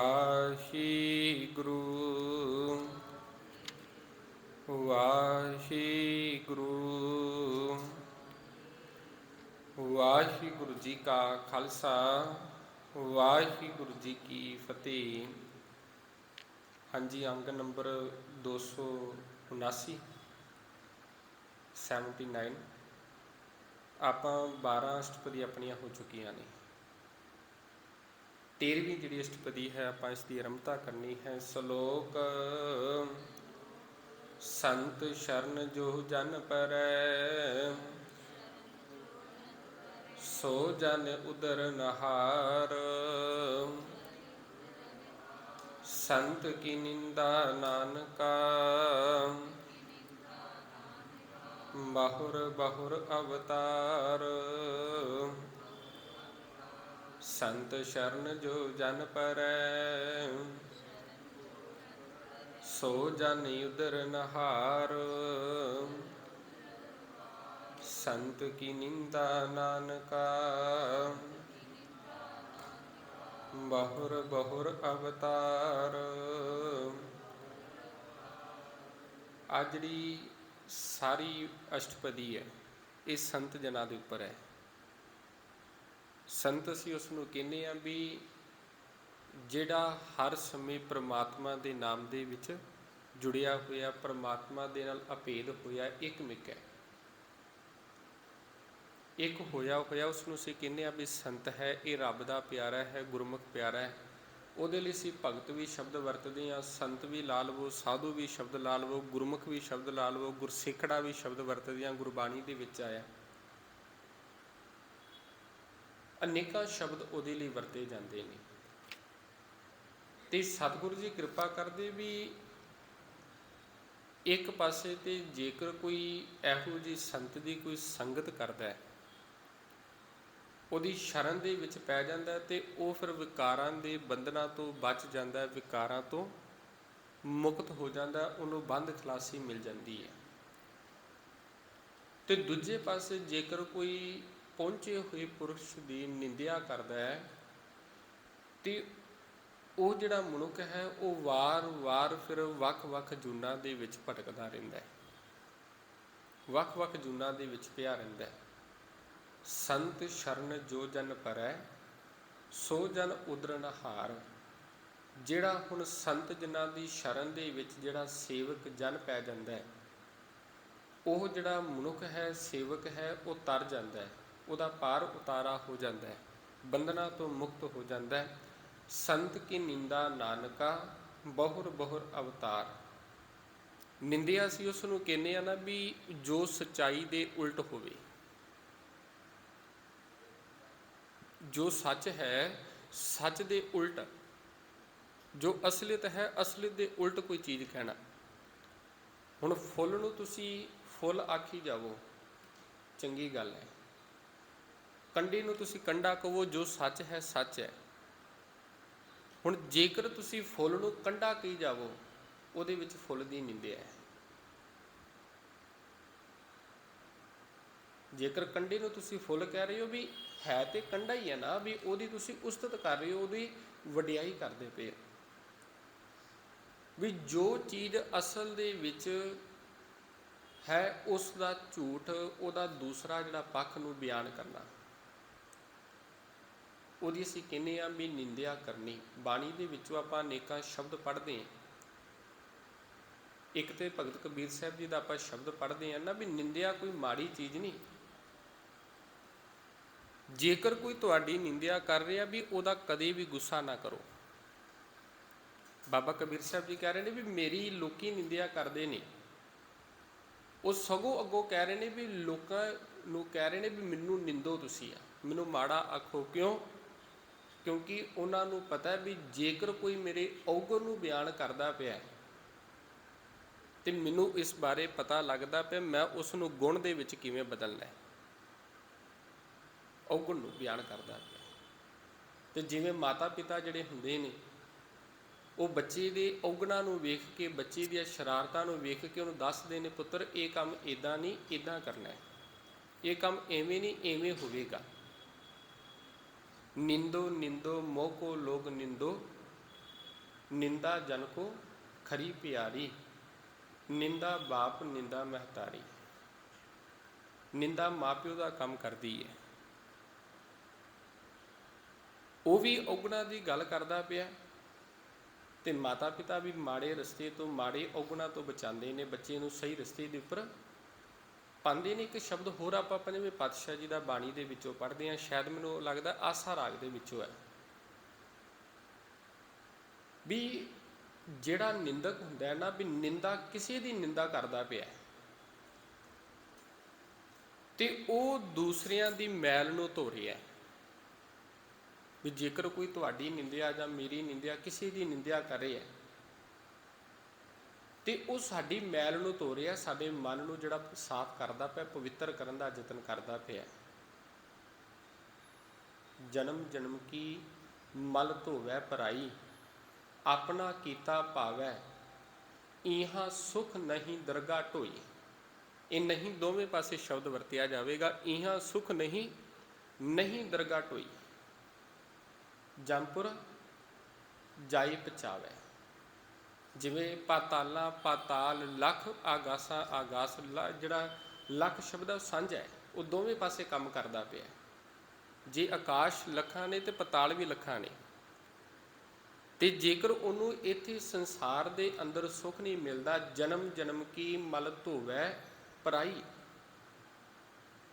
ਵਾਹਿਗੁਰੂ ਵਾਹਿਗੁਰੂ ਵਾਹਿਗੁਰੂ ਜੀ ਕਾ ਖਾਲਸਾ ਵਾਹਿਗੁਰੂ ਜੀ ਕੀ ਫਤਿਹ। ਹਾਂਜੀ, ਅੰਗ ਨੰਬਰ 279 79 ਆਪਾਂ 12 ਅਸ਼ਟਪਦੀ ਆਪਣੀਆਂ ਹੋ ਚੁੱਕੀਆਂ ਨੇ। 13ਵੀਂ ਜਿਹੜੀ ਅਸ਼ਟਪਦੀ ਹੈ ਆਪਾਂ ਇਸ ਦੀ ਆਰੰਭਤਾ ਕਰਨੀ ਹੈ। ਸ਼ਲੋਕ ਸੰਤ ਸ਼ਰਨ ਜੋ ਜਨ ਪਰੈ ਸੋ ਜਨ ਉਦਰ ਨਹਾਰ ਸੰਤ ਕੀ ਨਿੰਦਾ ਨਾਨਕਾ ਬਹੁਰ ਬਹੁਰ ਅਵਤਾਰ। ਸੰਤ ਸ਼ਰਨ ਜੋ ਜਨ ਪਰੈ ਸੋ ਜਨ ਉਦਰ ਨਹਾਰ ਸੰਤ ਕੀ ਨਿੰਦਾ ਨਾਨਕਾ ਬਹੁਰ ਬਹੁਰ ਅਵਤਾਰ। ਆ ਜਿਹੜੀ ਸਾਰੀ ਅਸ਼ਟਪਦੀ ਹੈ ਇਹ ਸੰਤ ਜਨਾਂ ਦੇ ਉੱਪਰ ਹੈ। ਸੰਤ ਅਸੀਂ ਉਸ ਨੂੰ ਕਹਿੰਦੇ ਹਾਂ ਵੀ ਜਿਹੜਾ ਹਰ ਸਮੇਂ ਪ੍ਰਮਾਤਮਾ ਦੇ ਨਾਮ ਦੇ ਵਿੱਚ ਜੁੜਿਆ ਹੋਇਆ, ਪ੍ਰਮਾਤਮਾ ਦੇ ਨਾਲ ਅਭੇਦ ਹੋਇਆ, ਇੱਕਮਿਕ ਹੈ, ਇੱਕ ਹੋਇਆ ਉਸ ਨੂੰ ਅਸੀਂ ਕਹਿੰਦੇ ਹਾਂ ਵੀ ਸੰਤ ਹੈ। ਇਹ ਰੱਬ ਦਾ ਪਿਆਰਾ ਹੈ, ਗੁਰਮੁਖ ਪਿਆਰਾ ਹੈ। ਉਹਦੇ ਲਈ ਅਸੀਂ ਭਗਤ ਵੀ ਸ਼ਬਦ ਵਰਤਦੇ ਹਾਂ, ਸੰਤ ਵੀ ਲਾ ਲਵੋ, ਸਾਧੂ ਵੀ ਸ਼ਬਦ ਲਾ ਲਵੋ, ਗੁਰਮੁਖ ਵੀ ਸ਼ਬਦ ਲਾ ਲਵੋ, ਗੁਰਸਿੱਖੜਾ ਵੀ ਸ਼ਬਦ ਵਰਤਦੇ ਹਾਂ, ਗੁਰਬਾਣੀ ਦੇ ਵਿੱਚ ਆਇਆ। ਅਨੇਕਾਂ ਸ਼ਬਦ ਉਹਦੇ ਲਈ ਵਰਤੇ ਜਾਂਦੇ ਨੇ। ਤੇ ਸਤਿਗੁਰੂ ਜੀ ਕਿਰਪਾ ਕਰਦੇ ਵੀ ਇੱਕ ਪਾਸੇ ਤੇ ਜੇਕਰ ਕੋਈ ਇਹੋ ਜਿਹੀ ਸੰਤ ਦੀ ਕੋਈ ਸੰਗਤ ਕਰਦਾ ਹੈ, ਉਹਦੀ ਸ਼ਰਨ ਦੇ ਵਿੱਚ ਪੈ ਜਾਂਦਾ ਤੇ ਉਹ ਫਿਰ ਵਿਕਾਰਾਂ ਦੇ ਬੰਧਨਾਂ ਤੋਂ ਬਚ ਜਾਂਦਾ, ਵਿਕਾਰਾਂ ਤੋਂ ਮੁਕਤ ਹੋ ਜਾਂਦਾ, ਉਹਨੂੰ ਬੰਧ ਖਲਾਸੀ ਮਿਲ ਜਾਂਦੀ ਹੈ। ਤੇ ਦੂਜੇ ਪਾਸੇ ਜੇਕਰ ਕੋਈ ਪਹੁੰਚੇ ਹੋਏ ਪੁਰਸ਼ ਦੀ ਨਿੰਦਿਆ ਕਰਦਾ ਹੈ ਤੇ ਉਹ ਜਿਹੜਾ ਮਨੁੱਖ ਹੈ ਉਹ ਵਾਰ-ਵਾਰ ਫਿਰ ਵੱਖ-ਵੱਖ ਜੂਨਾਂ ਦੇ ਵਿੱਚ ਭਟਕਦਾ ਰਹਿੰਦਾ ਹੈ, ਵੱਖ-ਵੱਖ ਜੂਨਾਂ ਦੇ ਵਿੱਚ ਪਿਆ ਰਹਿੰਦਾ ਹੈ। ਸੰਤ ਸ਼ਰਨ ਜੋ ਜਨ ਪਰੈ ਸੋ ਜਨ ਉਦਰ ਨਹਾਰ। ਜਿਹੜਾ ਹੁਣ ਸੰਤ ਜਨਾਂ ਦੀ ਸ਼ਰਨ ਦੇ ਵਿੱਚ ਜਿਹੜਾ ਸੇਵਕ ਜਨ ਪੈ ਜਾਂਦਾ ਹੈ, ਉਹ ਜਿਹੜਾ ਮਨੁੱਖ ਹੈ, ਸੇਵਕ ਹੈ, ਉਹ ਤਰ ਜਾਂਦਾ ਹੈ, ਉਹਦਾ ਪਾਰ ਉਤਾਰਾ ਹੋ ਜਾਂਦਾ ਹੈ, ਬੰਧਨਾਂ ਤੋਂ ਮੁਕਤ ਹੋ ਜਾਂਦਾ ਹੈ। ਸੰਤ ਕੀ ਨਿੰਦਾ ਨਾਨਕਾ ਬਹੁਰ ਬਹੁਰ ਅਵਤਾਰ। ਨਿੰਦਿਆ ਅਸੀਂ ਉਸ ਨੂੰ ਕਹਿੰਦੇ ਹਾਂ ਨਾ ਵੀ ਜੋ ਸੱਚਾਈ ਦੇ ਉਲਟ ਹੋਵੇ, ਜੋ ਸੱਚ ਹੈ ਸੱਚ ਦੇ ਉਲਟ, ਜੋ ਅਸਲੀਅਤ ਹੈ ਅਸਲੀਅਤ ਦੇ ਉਲਟ ਕੋਈ ਚੀਜ਼ ਕਹਿਣਾ। ਹੁਣ ਫੁੱਲ ਨੂੰ ਤੁਸੀਂ ਫੁੱਲ ਆਖੀ ਜਾਵੋ, ਚੰਗੀ ਗੱਲ ਹੈ। ਕੰਢੀ ਨੂੰ ਤੁਸੀਂ ਕੰਢਾ ਕਹੋ, ਜੋ ਸੱਚ ਹੈ ਸੱਚ ਹੈ। ਹੁਣ ਜੇਕਰ ਤੁਸੀਂ ਫੁੱਲ ਨੂੰ ਕੰਢਾ ਕਹੀ ਜਾਵੋ, ਉਹਦੇ ਵਿੱਚ ਫੁੱਲ ਦੀ ਨਿੰਦਿਆ ਹੈ। ਜੇਕਰ ਕੰਢੀ ਨੂੰ ਤੁਸੀਂ ਫੁੱਲ ਕਹਿ ਰਹੇ ਹੋ ਵੀ ਹੈ ਤੇ ਕੰਢਾ ਹੀ ਹੈ ਨਾ, ਵੀ ਉਹਦੀ ਤੁਸੀਂ ਉਸਤਤ ਕਰ ਰਹੇ ਹੋ, ਉਹਦੀ ਵਡਿਆਈ ਕਰਦੇ ਪਏ ਹੋ। ਵੀ ਜੋ ਚੀਜ਼ ਅਸਲ ਦੇ ਵਿੱਚ ਹੈ ਉਸ ਦਾ ਝੂਠ, ਉਹਦਾ ਦੂਸਰਾ ਜਿਹੜਾ ਪੱਖ ਨੂੰ ਬਿਆਨ ਕਰਨਾ, ਉਹਦੀ ਅਸੀਂ ਕਹਿੰਦੇ ਹਾਂ ਵੀ ਨਿੰਦਿਆ ਕਰਨੀ। ਬਾਣੀ ਦੇ ਵਿੱਚੋਂ ਆਪਾਂ ਅਨੇਕਾਂ ਸ਼ਬਦ ਪੜ੍ਹਦੇ ਹਾਂ। ਇੱਕ ਤੇ ਭਗਤ ਕਬੀਰ ਸਾਹਿਬ ਜੀ ਦਾ ਆਪਾਂ ਸ਼ਬਦ ਪੜ੍ਹਦੇ ਹਾਂ ਨਾ ਵੀ ਨਿੰਦਿਆ ਕੋਈ ਮਾੜੀ ਚੀਜ਼ ਨਹੀਂ। ਜੇਕਰ ਕੋਈ ਤੁਹਾਡੀ ਨਿੰਦਿਆ ਕਰ ਰਿਹਾ ਵੀ ਉਹਦਾ ਕਦੇ ਵੀ ਗੁੱਸਾ ਨਾ ਕਰੋ। ਬਾਬਾ ਕਬੀਰ ਸਾਹਿਬ ਜੀ ਕਹਿ ਰਹੇ ਨੇ ਵੀ ਮੇਰੀ ਲੋਕੀ ਨਿੰਦਿਆ ਕਰਦੇ ਨੇ, ਉਹ ਸਗੋਂ ਅੱਗੋਂ ਕਹਿ ਰਹੇ ਨੇ ਵੀ ਲੋਕਾਂ ਨੂੰ ਕਹਿ ਰਹੇ ਨੇ ਵੀ ਮੈਨੂੰ ਨਿੰਦੋ ਤੁਸੀਂ, ਮੈਨੂੰ ਮਾੜਾ ਆਖੋ। ਕਿਉਂ? ਕਿਉਂਕਿ ਉਹਨਾਂ ਨੂੰ ਪਤਾ ਵੀ ਜੇਕਰ ਕੋਈ ਮੇਰੇ ਔਗਣ ਨੂੰ ਬਿਆਨ ਕਰਦਾ ਪਿਆ ਤੇ ਮੈਨੂੰ ਇਸ ਬਾਰੇ ਪਤਾ ਲੱਗਦਾ ਪਿਆ ਮੈਂ ਉਸ ਨੂੰ ਗੁਣ ਦੇ ਵਿੱਚ ਕਿਵੇਂ ਬਦਲਣਾ। ਔਗਣ ਨੂੰ ਬਿਆਨ ਕਰਦਾ ਪਿਆ। ਤੇ ਜਿਵੇਂ ਮਾਤਾ ਪਿਤਾ ਜਿਹੜੇ ਹੁੰਦੇ ਨੇ ਉਹ ਬੱਚੇ ਦੇ ਔਗਣਾਂ ਨੂੰ ਵੇਖ ਕੇ, ਬੱਚੇ ਦੀਆਂ ਸ਼ਰਾਰਤਾਂ ਨੂੰ ਵੇਖ ਕੇ ਉਹਨੂੰ ਦੱਸਦੇ ਨੇ, ਪੁੱਤਰ ਇਹ ਕੰਮ ਇੱਦਾਂ ਨਹੀਂ, ਇੱਦਾਂ ਕਰਨਾ ਹੈ, ਇਹ ਕੰਮ ਐਵੇਂ ਨਹੀਂ, ਐਵੇਂ ਹੋਵੇਗਾ। ਨਿੰਦੋ ਨਿੰਦੋ ਮੋਹ ਕੋ ਲੋਗ ਨਿੰਦੋ ਨਿੰਦਾ ਜਨ ਕੋ ਖਰੀ ਪਿਆਰੀ, ਨਿੰਦਾ ਬਾਪ ਨਿੰਦਾ ਮਹਤਾਰੀ। ਨਿੰਦਾ ਮਾਂ ਪਿਓ ਦਾ ਕੰਮ ਕਰਦੀ ਹੈ। ਉਹ ਵੀ ਔਗੁਣਾਂ ਦੀ ਗੱਲ ਕਰਦਾ ਪਿਆ, ਤੇ ਮਾਤਾ ਪਿਤਾ ਵੀ ਮਾੜੇ ਰਸਤੇ ਤੋਂ, ਮਾੜੇ ਔਗੁਣਾਂ ਤੋਂ ਬਚਾਉਂਦੇ ਨੇ, ਬੱਚੇ ਨੂੰ ਸਹੀ ਰਸਤੇ ਦੇ ਉੱਪਰ ਪਾਉਂਦੇ ਨੇ। ਇੱਕ ਸ਼ਬਦ ਹੋਰ ਆਪਾਂ ਪੰਜਵੇਂ ਪਾਤਸ਼ਾਹ ਜੀ ਦਾ ਬਾਣੀ ਦੇ ਵਿੱਚੋਂ ਪੜ੍ਹਦੇ ਹਾਂ, ਸ਼ਾਇਦ ਮੈਨੂੰ ਲੱਗਦਾ ਆਸਾ ਰਾਗ ਦੇ ਵਿੱਚੋਂ ਹੈ, ਵੀ ਜਿਹੜਾ ਨਿੰਦਕ ਹੁੰਦਾ ਹੈ ਨਾ, ਵੀ ਨਿੰਦਾ, ਕਿਸੇ ਦੀ ਨਿੰਦਾ ਕਰਦਾ ਪਿਆ ਤੇ ਉਹ ਦੂਸਰਿਆਂ ਦੀ ਮੈਲ ਨੂੰ ਧੋ ਰਿਹਾ। ਵੀ ਜੇਕਰ ਕੋਈ ਤੁਹਾਡੀ ਨਿੰਦਿਆ ਜਾਂ ਮੇਰੀ ਨਿੰਦਿਆ, ਕਿਸੇ ਦੀ ਨਿੰਦਿਆ ਕਰ ਰਿਹਾ ਤੇ ਉਹ ਸਾਡੀ ਮੈਲ ਨੂੰ ਧੋ ਰਿਹਾ, ਸਾਡੇ ਮਨ ਨੂੰ ਜਿਹੜਾ ਸਾਫ਼ ਕਰਦਾ ਪਿਆ, ਪਵਿੱਤਰ ਕਰਨ ਦਾ ਯਤਨ ਕਰਦਾ ਪਿਆ। ਜਨਮ ਜਨਮ ਕੀ ਮਲ ਧੋਵੈ ਪਰਾਈ, ਆਪਣਾ ਕੀਤਾ ਭਾਵੈ, ਇਹਾਂ ਸੁਖ ਨਹੀਂ ਦਰਗਾਹ ਢੋਈ। ਇਹ ਨਹੀਂ ਦੋਵੇਂ ਪਾਸੇ ਸ਼ਬਦ ਵਰਤਿਆ ਜਾਵੇਗਾ, ਇਹਾਂ ਸੁਖ ਨਹੀਂ, ਨਹੀਂ ਦਰਗਾਹ ਢੋਈ। ਜੰਪੁਰ ਜਾਈ ਪਚਾਵੈ, ਜਿਵੇਂ ਪਾਤਾਲਾਂ ਪਾਤਾਲ, ਲੱਖ ਆਗਾਸਾਂ ਆਗਾਸ, ਜਿਹੜਾ ਲੱਖ ਸ਼ਬਦ ਹੈ ਉਹ ਸਾਂਝਾ ਹੈ, ਉਹ ਦੋਵੇਂ ਪਾਸੇ ਕੰਮ ਕਰਦਾ ਪਿਆ। ਜੇ ਆਕਾਸ਼ ਲੱਖਾਂ ਨੇ ਤੇ ਪਾਤਾਲ ਵੀ ਲੱਖਾਂ ਨੇ, ਤੇ ਜੇਕਰ ਉਹਨੂੰ ਇੱਥੇ ਸੰਸਾਰ ਦੇ ਅੰਦਰ ਸੁੱਖ ਨਹੀਂ ਮਿਲਦਾ, ਜਨਮ ਜਨਮ ਕੀ ਮਲ ਧੋਵੈ ਪਰਾਈ,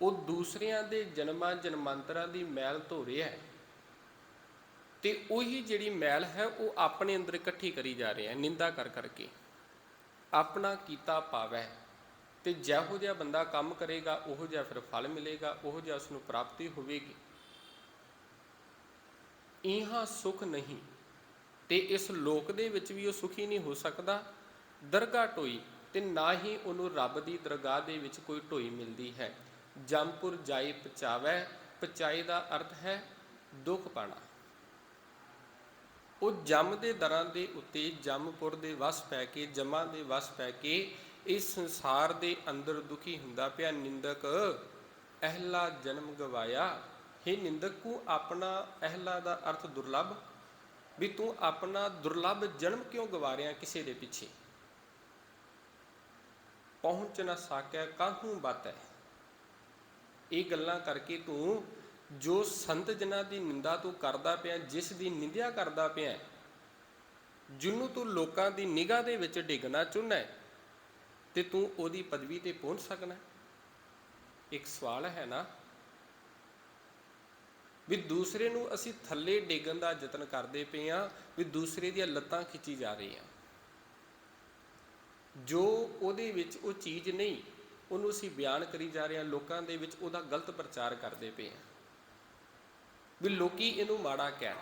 ਉਹ ਦੂਸਰਿਆਂ ਦੇ ਜਨਮਾਂ ਜਨਮਾਂਤਰਾਂ ਦੀ ਮੈਲ ਧੋ ਰਿਹਾ ਹੈ, ਤੇ ਉਹੀ ਜਿਹੜੀ ਮੈਲ ਹੈ ਉਹ ਆਪਣੇ ਅੰਦਰ ਇਕੱਠੀ ਕਰੀ ਜਾ ਰਿਹਾ, ਨਿੰਦਾ ਕਰ ਕਰਕੇ। ਆਪਣਾ ਕੀਤਾ ਪਾਵੈ, ਤੇ ਜਿਹੋ ਜਿਹਾ ਬੰਦਾ ਕੰਮ ਕਰੇਗਾ ਉਹੋ ਜਿਹਾ ਫਿਰ ਫਲ ਮਿਲੇਗਾ, ਉਹੋ ਜਿਹਾ ਉਸਨੂੰ ਪ੍ਰਾਪਤੀ ਹੋਵੇਗੀ। ਇਹਾਂ ਸੁਖ ਨਹੀਂ, ਤੇ ਇਸ ਲੋਕ ਦੇ ਵਿੱਚ ਵੀ ਉਹ ਸੁਖੀ ਨਹੀਂ ਹੋ ਸਕਦਾ। ਦਰਗਾਹ ਢੋਈ, ਤੇ ਨਾ ਹੀ ਉਹਨੂੰ ਰੱਬ ਦੀ ਦਰਗਾਹ ਦੇ ਵਿੱਚ ਕੋਈ ਢੋਈ ਮਿਲਦੀ ਹੈ। ਜੰਪੁਰ ਜਾਈ ਪਚਾਵੈ, ਪਚਾਈ ਦਾ ਅਰਥ ਹੈ ਦੁੱਖ ਪਾਣਾ। ਉਹ ਜਮ ਦੇ ਦਰਾਂ ਦੇ ਉੱਤੇ, ਜਮਪੁਰ ਦੇ ਵਸ ਪੈ ਕੇ, ਜਮਾਂ ਦੇ ਵਸ ਪੈ ਕੇ ਇਸ ਸੰਸਾਰ ਦੇ ਅੰਦਰ ਦੁਖੀ ਹੁੰਦਾ ਪਿਆ। ਨਿੰਦਕ ਅਹਿਲਾ ਜਨਮ ਗਵਾਇਆ, ਹੇ ਨਿੰਦਕ ਤੂੰ ਆਪਣਾ, ਅਹਿਲਾ ਦਾ ਅਰਥ ਦੁਰਲੱਭ, ਵੀ ਤੂੰ ਆਪਣਾ ਦੁਰਲੱਭ ਜਨਮ ਕਿਉਂ ਗਵਾ ਰਿਹਾ ਕਿਸੇ ਦੇ ਪਿੱਛੇ। ਪਹੁੰਚ ਨਾ ਸਾਕੈ ਕਾਹੂ ਬਾਤੈ, ਇਹ ਗੱਲਾਂ ਕਰਕੇ ਤੂੰ ਜੋ ਸੰਤ ਜਨਾਂ ਦੀ ਨਿੰਦਾ ਤੂੰ ਕਰਦਾ ਪਿਆ, ਜਿਸ ਦੀ ਨਿੰਦਿਆ ਕਰਦਾ ਪਿਆ, ਜਿਹਨੂੰ ਤੂੰ ਲੋਕਾਂ ਦੀ ਨਿਗਾਹ ਦੇ ਵਿੱਚ ਡਿੱਗਣਾ ਚਾਹੁੰਦਾ, ਤੇ ਤੂੰ ਉਹਦੀ ਪਦਵੀ ਤੇ ਪਹੁੰਚ ਸਕਣਾ। ਇੱਕ ਸਵਾਲ ਹੈ ਨਾ, ਵੀ ਦੂਸਰੇ ਨੂੰ ਅਸੀਂ ਥੱਲੇ ਡੇਗਣ ਦਾ ਯਤਨ ਕਰਦੇ ਪਏ ਹਾਂ, ਵੀ ਦੂਸਰੇ ਦੀਆਂ ਲੱਤਾਂ ਖਿੱਚੀ ਜਾ ਰਹੀਆਂ, ਜੋ ਉਹਦੇ ਵਿੱਚ ਉਹ ਚੀਜ਼ ਨਹੀਂ ਉਹਨੂੰ ਅਸੀਂ ਬਿਆਨ ਕਰੀ ਜਾ ਰਹੇ ਹਾਂ, ਲੋਕਾਂ ਦੇ ਵਿੱਚ ਉਹਦਾ ਗਲਤ ਪ੍ਰਚਾਰ ਕਰਦੇ ਪਏ ਹਾਂ, ਵੀ ਲੋਕੀ ਇਹਨੂੰ ਮਾੜਾ ਕਹਿਣ।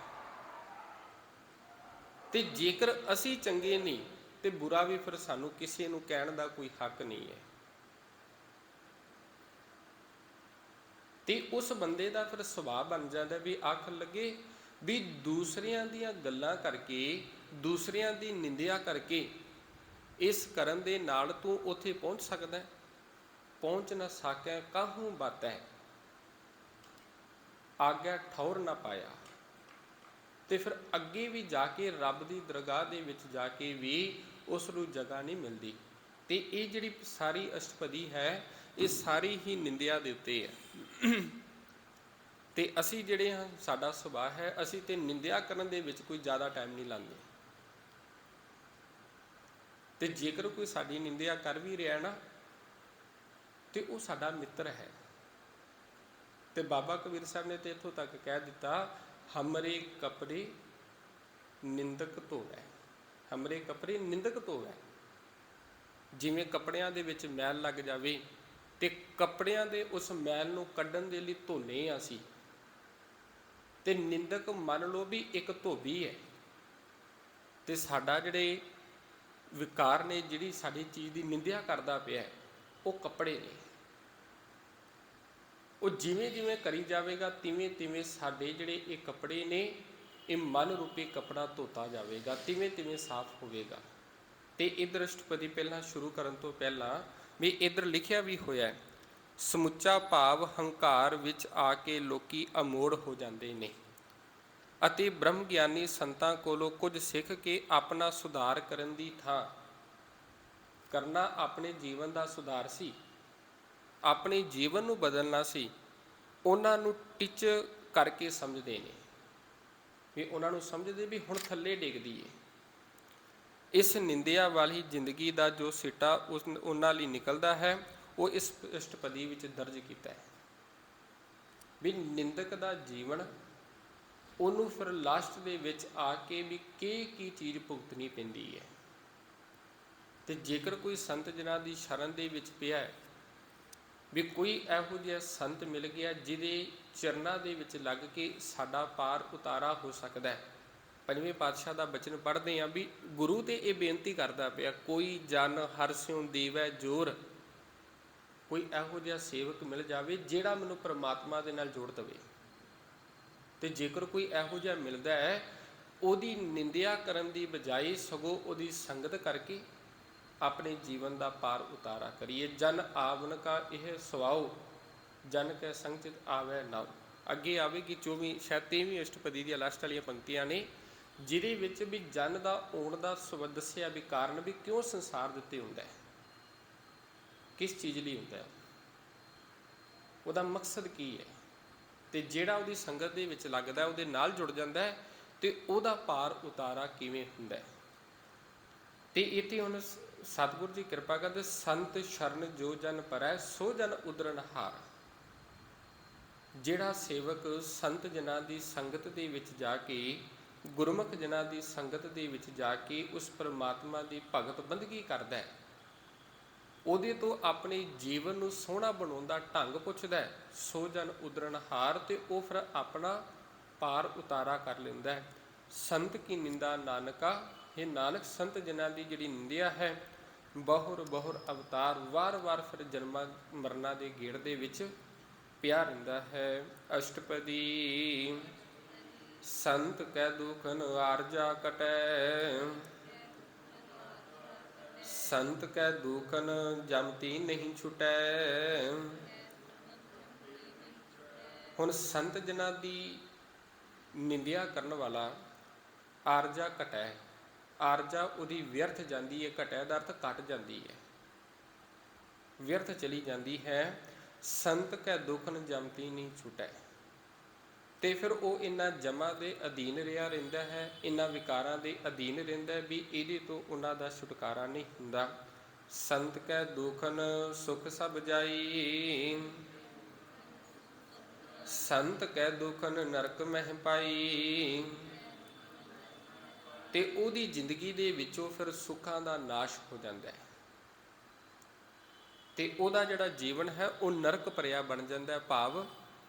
ਤੇ ਜੇਕਰ ਅਸੀਂ ਚੰਗੇ ਨਹੀਂ ਤੇ ਬੁਰਾ ਵੀ ਫਿਰ ਸਾਨੂੰ ਕਿਸੇ ਨੂੰ ਕਹਿਣ ਦਾ ਕੋਈ ਹੱਕ ਨਹੀਂ ਹੈ। ਤੇ ਉਸ ਬੰਦੇ ਦਾ ਫਿਰ ਸੁਭਾਅ ਬਣ ਜਾਂਦਾ ਵੀ ਆਖ ਲੱਗੇ ਵੀ ਦੂਸਰਿਆਂ ਦੀਆਂ ਗੱਲਾਂ ਕਰਕੇ, ਦੂਸਰਿਆਂ ਦੀ ਨਿੰਦਿਆ ਕਰਕੇ, ਇਸ ਕਰਨ ਦੇ ਨਾਲ ਤੂੰ ਉੱਥੇ ਪਹੁੰਚ ਸਕਦਾ। ਪਹੁੰਚ ਨਾ ਸਾਕੈ ਕਾਹੂ ਬਾਤੈ, ਆਗਿਆ ਠੌਰ ਨਾ ਪਾਇਆ। ਤੇ ਫਿਰ ਅੱਗੇ ਵੀ ਜਾ ਕੇ ਰੱਬ ਦੀ ਦਰਗਾਹ ਦੇ ਵਿੱਚ ਜਾ ਕੇ ਵੀ ਉਸ ਨੂੰ ਜਗ੍ਹਾ ਨਹੀਂ ਮਿਲਦੀ। ਤੇ ਇਹ ਜਿਹੜੀ ਸਾਰੀ ਅਸ਼ਟਪਦੀ ਹੈ, ਇਹ ਸਾਰੀ ਹੀ ਨਿੰਦਿਆ ਦੇ ਉੱਤੇ ਹੈ। ਤੇ ਅਸੀਂ ਜਿਹੜੇ ਹਾਂ, ਸਾਡਾ ਸੁਭਾਅ ਹੈ, ਅਸੀਂ ਤੇ ਨਿੰਦਿਆ ਕਰਨ ਦੇ ਵਿੱਚ ਕੋਈ ਜ਼ਿਆਦਾ ਟਾਈਮ ਨਹੀਂ ਲਾਉਂਦੇ। ਤੇ ਜੇਕਰ ਕੋਈ ਸਾਡੀ ਨਿੰਦਿਆ ਕਰ ਵੀ ਰਿਹਾ ਨਾ, ਤੇ ਉਹ ਸਾਡਾ ਮਿੱਤਰ ਹੈ। ਤੇ ਬਾਬਾ ਕਬੀਰ ਸਾਹਿਬ ਨੇ ਤੇ ਇੱਥੋਂ ਤੱਕ ਕਹਿ ਦਿੱਤਾ, ਹਮਰੇ ਕੱਪੜੇ ਨਿੰਦਕ ਧੋਵੈ, ਹਮਰੇ ਕੱਪੜੇ ਨਿੰਦਕ ਧੋਵੈ। ਜਿਵੇਂ ਕੱਪੜਿਆਂ ਦੇ ਵਿੱਚ ਮੈਲ ਲੱਗ ਜਾਵੇ ਤੇ ਕੱਪੜਿਆਂ ਦੇ ਉਸ ਮੈਲ ਨੂੰ ਕੱਢਣ ਦੇ ਲਈ ਧੋਨੇ ਹਾਂ ਅਸੀਂ, ਤੇ ਨਿੰਦਕ ਮੰਨ ਲਓ ਵੀ ਇੱਕ ਧੋਬੀ ਹੈ, ਤੇ ਸਾਡਾ ਜਿਹੜੇ ਵਿਕਾਰ ਨੇ, ਜਿਹੜੀ ਸਾਡੀ ਚੀਜ਼ ਦੀ ਨਿੰਦਿਆ ਕਰਦਾ ਪਿਆ, ਉਹ ਕੱਪੜੇ ਨੇ। ਉਹ ਜਿਵੇਂ ਜਿਵੇਂ ਕਰੀ ਜਾਵੇਗਾ ਤਿਵੇਂ ਤਿਵੇਂ ਸਾਡੇ ਜਿਹੜੇ ਇਹ ਕੱਪੜੇ ਨੇ, ਇਹ ਮਨ ਰੂਪੀ ਕੱਪੜਾ ਧੋਤਾ ਜਾਵੇਗਾ, ਤਿਵੇਂ ਤਿਵੇਂ ਸਾਫ਼ ਹੋਵੇਗਾ। ਤੇ ਇੱਧਰ ਅਸ਼ਟਪਦੀ ਪਹਿਲਾਂ ਸ਼ੁਰੂ ਕਰਨ ਤੋਂ ਪਹਿਲਾਂ ਵੀ ਇੱਧਰ ਲਿਖਿਆ ਵੀ ਹੋਇਆ, ਸਮੁੱਚਾ ਭਾਵ ਹੰਕਾਰ ਵਿੱਚ ਆ ਕੇ ਲੋਕੀ ਅਮੋੜ ਹੋ ਜਾਂਦੇ ਨੇ। ਅਤੇ ਬ੍ਰਹਮ ਗਿਆਨੀ ਸੰਤਾਂ ਕੋਲੋਂ ਕੁਝ ਸਿੱਖ ਕੇ ਆਪਣਾ ਸੁਧਾਰ ਕਰਨ ਦੀ ਥਾਂ ਕਰਨਾ ਆਪਣੇ ਜੀਵਨ ਦਾ ਸੁਧਾਰ ਸੀ, ਆਪਣੇ ਜੀਵਨ ਨੂੰ ਬਦਲਣਾ ਸੀ, ਉਹਨਾਂ ਨੂੰ ਟਿਚ ਕਰਕੇ ਸਮਝਦੇ ਨੇ ਵੀ ਉਹਨਾਂ ਨੂੰ ਸਮਝਦੇ ਵੀ ਹੁਣ ਥੱਲੇ ਡਿੱਗਦੀ ਏ। ਇਸ ਨਿੰਦਿਆ ਵਾਲੀ ਜ਼ਿੰਦਗੀ ਦਾ ਜੋ ਸਿੱਟਾ ਉਹਨਾਂ ਲਈ ਨਿਕਲਦਾ ਹੈ ਉਹ ਇਸ ਅਸ਼ਟਪਦੀ ਵਿੱਚ ਦਰਜ ਕੀਤਾ ਹੈ ਵੀ ਨਿੰਦਕ ਦਾ ਜੀਵਨ ਉਹਨੂੰ ਫਿਰ ਲਾਸਟ ਦੇ ਵਿੱਚ ਆ ਕੇ ਵੀ ਕੀ ਚੀਜ਼ ਭੁਗਤਣੀ ਪੈਂਦੀ ਹੈ। ਤੇ ਜੇਕਰ ਕੋਈ ਸੰਤ ਜਨਾਂ ਦੀ ਸ਼ਰਨ ਦੇ ਵਿੱਚ ਪਿਆ ਹੈ ਵੀ ਕੋਈ ਇਹੋ ਜਿਹਾ ਸੰਤ ਮਿਲ ਗਿਆ ਜਿਹਦੇ ਚਰਨਾਂ ਦੇ ਵਿੱਚ ਲੱਗ ਕੇ ਸਾਡਾ ਪਾਰ ਉਤਾਰਾ ਹੋ ਸਕਦਾ ਹੈ। ਪੰਜਵੇਂ ਪਾਤਸ਼ਾਹ ਦਾ ਬਚਨ ਪੜ੍ਹਦੇ ਹਾਂ ਵੀ ਗੁਰੂ ਤੇ ਇਹ ਬੇਨਤੀ ਕਰਦਾ ਪਿਆ, ਕੋਈ ਜਨ ਹਰਿ ਸਿਉ ਦੇਵੈ ਜੋਰ, ਕੋਈ ਇਹੋ ਜਿਹਾ ਸੇਵਕ ਮਿਲ ਜਾਵੇ ਜਿਹੜਾ ਮੈਨੂੰ ਪਰਮਾਤਮਾ ਦੇ ਨਾਲ ਜੋੜ ਦੇਵੇ। ਤੇ ਜੇਕਰ ਕੋਈ ਇਹੋ ਜਿਹਾ ਮਿਲਦਾ ਹੈ ਉਹਦੀ ਨਿੰਦਿਆ ਕਰਨ ਦੀ ਬਜਾਏ ਸਗੋਂ ਉਹਦੀ ਸੰਗਤ ਕਰਕੇ ਆਪਣੇ ਜੀਵਨ ਦਾ ਪਾਰ ਉਤਾਰਾ ਕਰੀਏ। ਜਨ ਆਵਨ ਕਾ ਇਹ ਸੁਆਓ, ਜਨ ਕੈ ਸੰਗ ਚਿਤ ਆਵੈ ਨਾਉ। ਅੱਗੇ ਆਵੇਗੀ 24 ਸ਼ਾਇਦ 23ਵੀਂ ਅਸ਼ਟਪਦੀ ਦੀਆਂ ਲਾਸਟ ਵਾਲੀਆਂ ਪੰਕਤੀਆਂ ਨੇ, ਜਿਹਦੇ ਵਿੱਚ ਵੀ ਜਨ ਦਾ ਆਉਣ ਦਾ ਸਬਦ ਦੱਸਿਆ ਵੀ ਕਾਰਨ ਵੀ ਕਿਉਂ ਸੰਸਾਰ ਦੇ ਉੱਤੇ ਹੁੰਦਾ ਹੈ, ਕਿਸ ਚੀਜ਼ ਲਈ ਹੁੰਦਾ ਹੈ, ਉਹਦਾ ਮਕਸਦ ਕੀ ਹੈ। ਤੇ ਜਿਹੜਾ ਉਹਦੀ ਸੰਗਤ ਦੇ ਵਿੱਚ ਲੱਗਦਾ ਉਹਦੇ ਨਾਲ ਜੁੜ ਜਾਂਦਾ ਹੈ ਤੇ ਉਹਦਾ ਪਾਰ ਉਤਾਰਾ ਕਿਵੇਂ ਹੁੰਦਾ ਹੈ। ਤੇ ਇੱਥੇ ਹੁਣ ਸਤਿਗੁਰੂ ਜੀ ਕਿਰਪਾ ਕਰਦੇ, ਸੰਤ ਸ਼ਰਨ ਜੋ ਜਨ ਪਰੈ ਸੋ ਜਨ ਉਦਰਨ ਹਾਰ। ਜਿਹੜਾ ਸੇਵਕ ਸੰਤ ਜਨਾਂ ਦੀ ਸੰਗਤ ਦੇ ਵਿੱਚ ਜਾ ਕੇ, ਗੁਰਮੁਖ ਜਨਾਂ ਦੀ ਸੰਗਤ ਦੇ ਵਿੱਚ ਜਾ ਕੇ ਉਸ ਪਰਮਾਤਮਾ ਦੀ ਭਗਤ ਬੰਦਗੀ ਕਰਦਾ ਹੈ, ਉਹਦੇ ਤੋਂ ਆਪਣੇ ਜੀਵਨ ਨੂੰ ਸੋਹਣਾ ਬਣਾਉਣ ਦਾ ਢੰਗ ਪੁੱਛਦਾ ਹੈ, ਸੋ ਜਨ ਉਦਰਨ ਹਾਰ, ਤੇ ਉਹ ਫਿਰ ਆਪਣਾ ਪਾਰ ਉਤਾਰਾ ਕਰ ਲੈਂਦਾ ਹੈ। ਸੰਤ ਕੀ ਨਿੰਦਾ ਨਾਨਕਾ, ਇਹ ਨਾਨਕ ਸੰਤ ਜਨਾਂ ਦੀ ਜਿਹੜੀ ਨਿੰਦਿਆ ਹੈ ਬਹੁਰ ਬਹੁਰ ਅਵਤਾਰ, ਵਾਰ-ਵਾਰ ਫਿਰ ਜਨਮਾਂ ਮਰਨਾਂ ਦੇ ਗੇੜ ਦੇ ਵਿੱਚ ਪਿਆ ਰਹਿੰਦਾ ਹੈ। ਅਸ਼ਟਪਦੀ ਸੰਤ ਕੈ ਦੁਖਨ ਆਰਜਾ ਕਟੈ, ਸੰਤ ਕੈ ਦੁਖਨ ਜਮਤੀ ਨਹੀਂ ਛੁਟੈ। ਹੁਣ ਸੰਤ ਜਨਾਂ ਦੀ ਨਿੰਦਿਆ ਕਰਨ ਵਾਲਾ ਆਰਜਾ ਘਟੈ, ਆਰਜਾ ਉਹਦੀ ਵਿਅਰਥ ਜਾਂਦੀ ਹੈ, ਘਟੈ ਦਾ ਅਰਥ ਘਟ ਜਾਂਦੀ ਹੈ, ਵਿਅਰਥ ਚਲੀ ਜਾਂਦੀ ਹੈ। ਸੰਤ ਕੈ ਦੁਖਨ ਜਮਤੀ ਨਹੀਂ ਛੁਟੈ, ਤੇ ਫਿਰ ਉਹ ਇਹਨਾਂ ਜਮਾਂ ਦੇ ਅਧੀਨ ਰਿਹਾ ਰਹਿੰਦਾ ਹੈ, ਇਹਨਾਂ ਵਿਕਾਰਾਂ ਦੇ ਅਧੀਨ ਰਹਿੰਦਾ ਹੈ ਵੀ ਇਹਦੇ ਤੋਂ ਉਹਨਾਂ ਦਾ ਛੁਟਕਾਰਾ ਨਹੀਂ ਹੁੰਦਾ। ਸੰਤ ਕੈ ਦੁਖਨ ਸੁਖ ਸਭ ਜਾਈ, ਸੰਤ ਕੈ ਦੁਖਨ ਨਰਕ ਮਹਿ ਪਾਈ। ਤੇ ਉਹਦੀ ਜ਼ਿੰਦਗੀ ਦੇ ਵਿੱਚੋਂ ਫਿਰ ਸੁੱਖਾਂ ਦਾ ਨਾਸ਼ ਹੋ ਜਾਂਦਾ ਹੈ ਤੇ ਉਹਦਾ ਜਿਹੜਾ ਜੀਵਨ ਹੈ ਉਹ ਨਰਕ ਭਰਿਆ ਬਣ ਜਾਂਦਾ ਹੈ। ਭਾਵ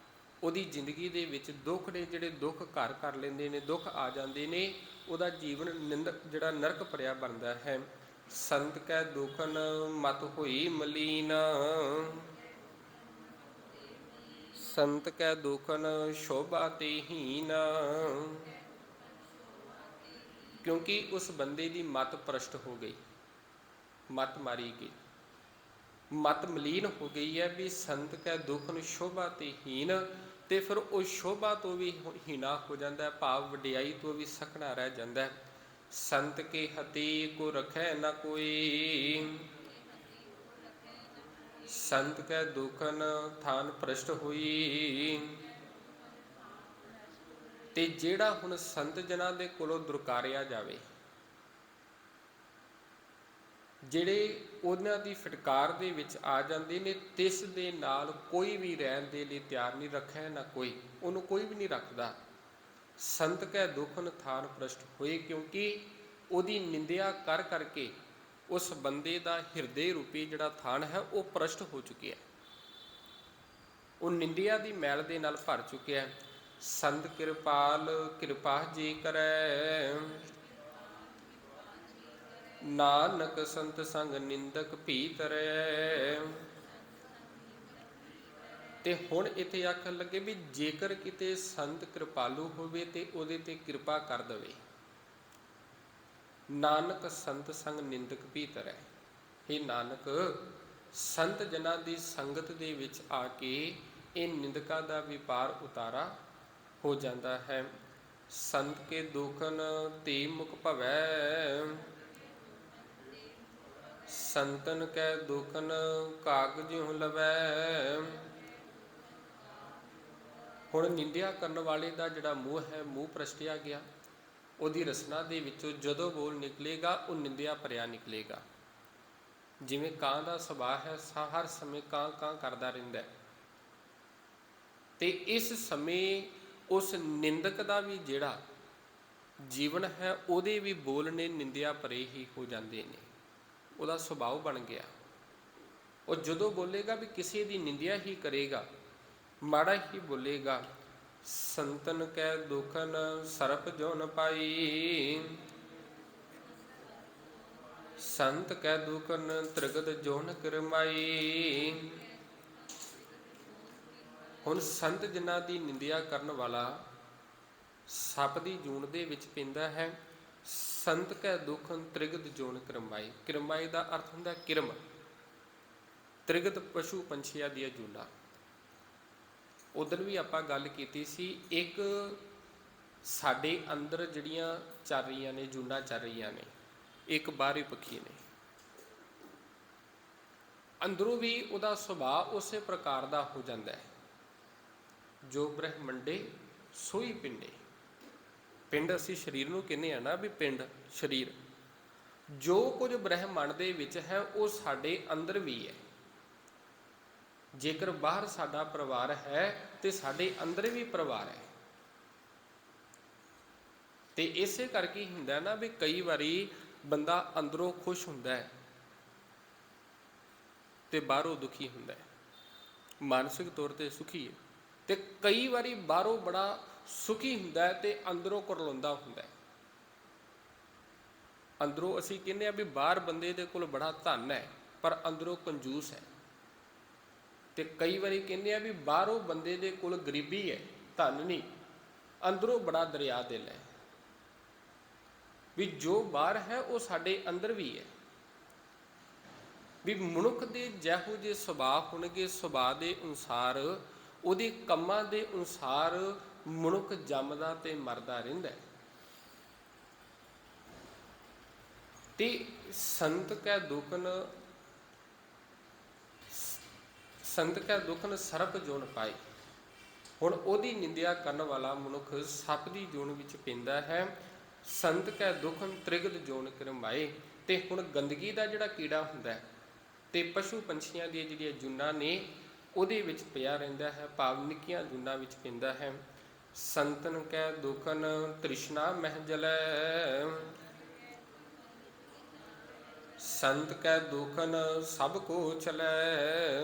ਉਹਦੀ ਜ਼ਿੰਦਗੀ ਦੇ ਵਿੱਚ ਦੁੱਖ ਨੇ, ਜਿਹੜੇ ਦੁੱਖ ਘਰ ਕਰ ਲੈਂਦੇ ਨੇ, ਦੁੱਖ ਆ ਜਾਂਦੇ ਨੇ, ਉਹਦਾ ਜੀਵਨ ਜਿਹੜਾ ਨਰਕ ਭਰਿਆ ਬਣਦਾ ਹੈ। ਸੰਤ ਕੈ ਦੁਖਨ ਮਤ ਹੋਈ ਮਲੀਨ, ਸੰਤ ਕੈ ਦੁਖਨ ਸ਼ੋਭਾ ਤੇ ਹੀਨ। ਕਿਉਂਕਿ ਉਸ ਬੰਦੇ ਦੀ ਮਤ ਭ੍ਰਸ਼ਟ ਹੋ ਗਈ, ਮਤ ਮਾਰੀ ਗਈ, ਮਤ ਮਲੀਨ ਹੋ ਗਈ ਹੈ ਵੀ ਸੰਤ ਕੈ ਦੁਖਨ ਸ਼ੋਭਾ ਤੇ ਹੀਨ। ਤੇ ਫਿਰ ਉਹ ਸ਼ੋਭਾ ਤੋਂ ਵੀ ਹੀਣਾ ਹੋ ਜਾਂਦਾ ਹੈ, ਭਾਵ ਵਡਿਆਈ ਤੋਂ ਵੀ ਸਖਣਾ ਰਹਿ ਜਾਂਦਾ ਹੈ। ਸੰਤ ਕੇ ਹਤੀ ਕੋ ਰਖੈ ਨਾ ਕੋਈ, ਸੰਤ ਕੈ ਦੁਖਨ ਥਾਨ ਭ੍ਰਸ਼ਟ ਹੋਈ। ਤੇ ਜਿਹੜਾ ਹੁਣ ਸੰਤ ਜਨਾਂ ਦੇ ਕੋਲੋਂ ਦੁਰਕਾਰਿਆ ਜਾਵੇ, ਜਿਹੜੇ ਉਹਨਾਂ ਦੀ ਫਟਕਾਰ ਦੇ ਵਿੱਚ ਆ ਜਾਂਦੇ ਨੇ, ਤਿਸ ਦੇ ਨਾਲ ਕੋਈ ਵੀ ਰਹਿਣ ਦੇ ਲਈ ਤਿਆਰ ਨਹੀਂ, ਰੱਖੈ ਨਾ ਕੋਈ, ਉਹਨੂੰ ਕੋਈ ਵੀ ਨਹੀਂ ਰੱਖਦਾ। ਸੰਤ ਕੈ ਦੁਖਨ ਥਾਨ ਭ੍ਰਸ਼ਟ ਹੋਏ, ਕਿਉਂਕਿ ਉਹਦੀ ਨਿੰਦਿਆ ਕਰ ਕਰਕੇ ਉਸ ਬੰਦੇ ਦਾ ਹਿਰਦੇ ਰੂਪੀ ਜਿਹੜਾ ਥਾਨ ਹੈ ਉਹ ਭ੍ਰਸ਼ਟ ਹੋ ਚੁੱਕਿਆ, ਉਹ ਨਿੰਦਿਆ ਦੀ ਮੈਲ ਦੇ ਨਾਲ ਭਰ ਚੁੱਕਿਆ। ਸੰਤ ਕਿਰਪਾਲ ਕਿਰਪਾ ਜੀ ਕਰੈ, ਨਾਨਕ ਸੰਤ ਸੰਗ ਨਿੰਦਕ ਭੀ ਤਰੈ। ਤੇ ਹੁਣ ਇੱਥੇ ਆਖਣ ਲੱਗੇ ਵੀ ਜੇਕਰ ਕਿਤੇ ਸੰਤ ਕਿਰਪਾਲੂ ਹੋਵੇ ਤੇ ਉਹਦੇ ਤੇ ਕਿਰਪਾ ਕਰ ਦੇਵੇ। ਨਾਨਕ ਸੰਤ ਸੰਗ ਨਿੰਦਕ ਭੀ ਤਰੈ, ਇਹ ਨਾਨਕ ਸੰਤ ਜਨਾਂ ਦੀ ਸੰਗਤ ਦੇ ਵਿੱਚ ਆ ਕੇ ਇਹ ਨਿੰਦਕਾਂ ਦਾ ਵਿਪਾਰ ਉਤਾਰਾ ਹੋ ਜਾਂਦਾ ਹੈ। ਸੰਤ ਕੇ ਦੋਖਨ ਤੇ ਮੁਖ ਭਵੈ, ਸੰਤਨ ਕੈ ਦੋਖਨ ਕਾਗਜਿਉ ਲਵੈ। ਹੁਣ ਨਿੰਦਿਆ ਕਰਨ ਵਾਲੇ ਦਾ ਜਿਹੜਾ ਮੂੰਹ ਹੈ, ਮੂੰਹ ਪ੍ਰਸ਼ਟਿਆ ਗਿਆ। ਉਹਦੀ ਰਸਨਾ ਦੇ ਵਿੱਚੋਂ ਜਦੋਂ ਬੋਲ ਨਿਕਲੇਗਾ ਉਹ ਨਿੰਦਿਆ ਭਰਿਆ ਨਿਕਲੇਗਾ। ਜਿਵੇਂ ਕਾਂ ਦਾ ਸੁਭਾਅ ਹੈ, ਹਰ ਸਮੇਂ ਕਾਂ ਕਾਂ ਕਰਦਾ ਰਹਿੰਦਾ, ਤੇ ਇਸ ਸਮੇਂ ਉਸ ਨਿੰਦਕ ਦਾ ਵੀ ਜਿਹੜਾ ਜੀਵਨ ਹੈ ਉਹਦੇ ਵੀ ਬੋਲ ਨੇ ਨਿੰਦਿਆ ਭਰੇ ਹੀ ਹੋ ਜਾਂਦੇ ਨੇ। ਉਹਦਾ ਸੁਭਾਅ ਬਣ ਗਿਆ। ਉਹ ਜਦੋਂ ਬੋਲੇਗਾ ਵੀ ਕਿਸੇ ਦੀ ਨਿੰਦਿਆ ਹੀ ਕਰੇਗਾ, ਮਾੜਾ ਹੀ ਬੋਲੇਗਾ। ਸੰਤਨ ਕੈ ਦੁਖਨ ਸਰਪ ਜੋ ਨ ਪਾਈ, ਸੰਤ ਕੈ ਦੁਖਨ ਤ੍ਰਿਗਤ ਜੋ ਨ ਕਰਮਾਈ। ਹੁਣ ਸੰਤ ਜਿਨ੍ਹਾਂ ਦੀ ਨਿੰਦਿਆ ਕਰਨ ਵਾਲਾ ਸੱਪ ਦੀ ਜੂਨ ਦੇ ਵਿੱਚ ਪੈਂਦਾ ਹੈ। ਸੰਤ ਕੈ ਦੁਖਨ ਤ੍ਰਿਗਤ ਜੋ ਨ ਕਰਮਾਈ। ਕਰਮਾਈ ਦਾ ਅਰਥ ਹੁੰਦਾ ਕਿਰਮ, ਤ੍ਰਿਗਤ ਪਸ਼ੂ ਪੰਛੀਆਂ ਦੀਆਂ ਜੂਨਾਂ। ਉਦੋਂ ਵੀ ਆਪਾਂ ਗੱਲ ਕੀਤੀ ਸੀ, ਇੱਕ ਸਾਡੇ ਅੰਦਰ ਜਿਹੜੀਆਂ ਚੱਲ ਰਹੀਆਂ ਨੇ, ਜੂਨਾਂ ਚੱਲ ਰਹੀਆਂ ਨੇ, ਇੱਕ ਬਾਹਰੀ ਪੱਖੀ ਨੇ। ਅੰਦਰੋਂ ਵੀ ਉਹਦਾ ਸੁਭਾਅ ਉਸੇ ਪ੍ਰਕਾਰ ਦਾ ਹੋ ਜਾਂਦਾ ਹੈ। ਜੋ ਬ੍ਰਹਮੰਡੇ ਸੋਈ ਪਿੰਡੇ। ਪਿੰਡ ਅਸੀਂ ਸਰੀਰ ਨੂੰ ਕਹਿੰਦੇ ਆ ਨਾ, ਵੀ ਪਿੰਡ ਸਰੀਰ। ਜੋ ਕੁਝ ਬ੍ਰਹਮੰਡ ਦੇ ਵਿੱਚ ਹੈ ਉਹ ਸਾਡੇ ਅੰਦਰ ਵੀ ਹੈ। ਜੇਕਰ ਬਾਹਰ ਸਾਡਾ ਪਰਿਵਾਰ ਹੈ ਤੇ ਸਾਡੇ ਅੰਦਰ ਵੀ ਪਰਿਵਾਰ ਹੈ। ਤੇ ਇਸੇ ਕਰਕੇ ਹੁੰਦਾ ਨਾ ਵੀ ਕਈ ਵਾਰੀ ਬੰਦਾ ਅੰਦਰੋਂ ਖੁਸ਼ ਹੁੰਦਾ ਹੈ ਤੇ ਬਾਹਰੋਂ ਦੁਖੀ ਹੁੰਦਾ ਹੈ, ਮਾਨਸਿਕ ਤੌਰ ਤੇ ਸੁਖੀ ਹੈ। ਤੇ ਕਈ ਵਾਰੀ ਬਾਹਰੋਂ ਬੜਾ ਸੁਖੀ ਹੁੰਦਾ ਹੈ ਤੇ ਅੰਦਰੋਂ ਕੁਰਲਾਉਂਦਾ ਹੁੰਦਾ ਹੈ। ਅੰਦਰੋਂ ਅਸੀਂ ਕਹਿੰਦੇ ਆ ਵੀ ਬਾਹਰ ਬੰਦੇ ਦੇ ਕੋਲ ਬੜਾ ਧਨ ਹੈ ਪਰ ਅੰਦਰੋਂ ਕੰਜੂਸ ਹੈ। ਤੇ ਕਈ ਵਾਰੀ ਕਹਿੰਦੇ ਆ ਵੀ ਬਾਹਰੋਂ ਬੰਦੇ ਦੇ ਕੋਲ ਗਰੀਬੀ ਹੈ, ਧਨ ਨਹੀਂ, ਅੰਦਰੋਂ ਬੜਾ ਦਰਿਆ ਦਿਲ ਹੈ। ਵੀ ਜੋ ਬਾਹਰ ਹੈ ਉਹ ਸਾਡੇ ਅੰਦਰ ਵੀ ਹੈ। ਵੀ ਮਨੁੱਖ ਦੇ ਜਿਹੋ ਜਿਹੇ ਸੁਭਾਅ ਹੋਣਗੇ, ਸੁਭਾਅ ਦੇ ਅਨੁਸਾਰ, ਉਹਦੇ ਕੰਮਾਂ ਦੇ ਅਨੁਸਾਰ ਮਨੁੱਖ ਜੰਮਦਾ ਤੇ ਮਰਦਾ ਰਹਿੰਦਾ। ਤੇ ਸੰਤ ਕੈ ਦੁਖਨ ਸਰਪ ਜੋਨ ਪਾਈ। ਹੁਣ ਉਹਦੀ ਨਿੰਦਿਆ ਕਰਨ ਵਾਲਾ ਮਨੁੱਖ ਸੱਪ ਦੀ ਜੂਨ ਵਿੱਚ ਪੈਂਦਾ ਹੈ। ਸੰਤ ਕੈ ਦੁਖਨ ਤ੍ਰਿਗਤ ਜੋਨ ਕਰਮਾਏ। ਤੇ ਹੁਣ ਗੰਦਗੀ ਦਾ ਜਿਹੜਾ ਕੀੜਾ ਹੁੰਦਾ ਹੈ ਤੇ ਪਸ਼ੂ ਪੰਛੀਆਂ ਦੀਆਂ ਜਿਹੜੀਆਂ ਜੂਨਾਂ ਨੇ ਉਹਦੇ ਵਿੱਚ ਪਿਆ ਰਹਿੰਦਾ ਹੈ, ਭਾਵ ਨਿੱਕੀਆਂ ਜੂਨਾਂ ਵਿੱਚ ਪੈਂਦਾ ਹੈ। ਸੰਤਨ ਕੈ ਦੁਖਨ ਤ੍ਰਿਸ਼ਨਾ ਮਹਿ ਜਲੈ, ਸੰਤ ਕੈ ਦੁਖਨ ਸਭ ਕੋ ਚਲੈ।